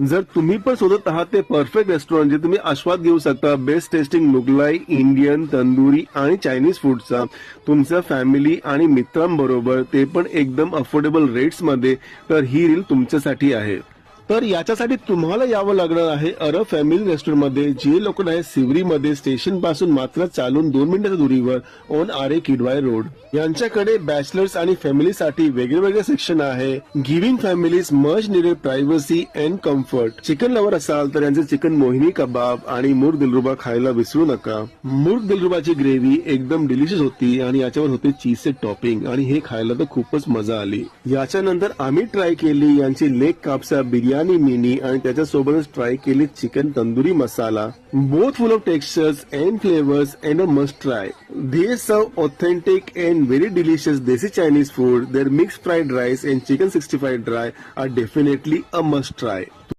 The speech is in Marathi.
जर तुम्ही पण शोधत आहात ते परफेक्ट रेस्टॉरंट जे तुम्ही आस्वाद घेऊ शकता best testing Mughlai, Indian, tandoori आणि चायनीज फूडचा तुमच्या फॅमिली आणि मित्रांबरोबर ते पण एकदम अफोर्डेबल रेट्स मध्ये, तर ही रील तुमच्यासाठी आहे. तर याच्यासाठी तुम्हाला यावं लागणार आहे अरब फॅमिली रेस्टॉरंट मध्ये, जे लोक आहे सिवरी मध्ये, स्टेशन पासून मात्र चालून 2 मिनिटाच्या दूरीवर ऑन आरे किडवाय रोड. यांच्याकडे बॅचलर्स आणि फॅमिलीसाठी वेगवेगळे सेक्शन आहे. Giving families much needed privacy and comfort. Chicken lover असाल तर यांचे चिकन मोहिनी कबाब आणि मुर्ग दिलरुबा खायला विसरू नका. मुर्ग दिलरुबाची ग्रेव्ही एकदम डिलिशियस होती आणि याच्यावर होते चीजचे टॉपिंग आणि हे खायला तर खूपच मजा आली. याच्यानंतर आम्ही ट्राय केली यांची लेग कापसा बिर्याणी मिनी आणि त्याच्यासोबतच ट्राय केली chicken tandoori masala. Both full of textures and flavours and a must try. They serve authentic and very delicious Desi Chinese food. Their mixed fried rice and chicken 65 dry are definitely a must try.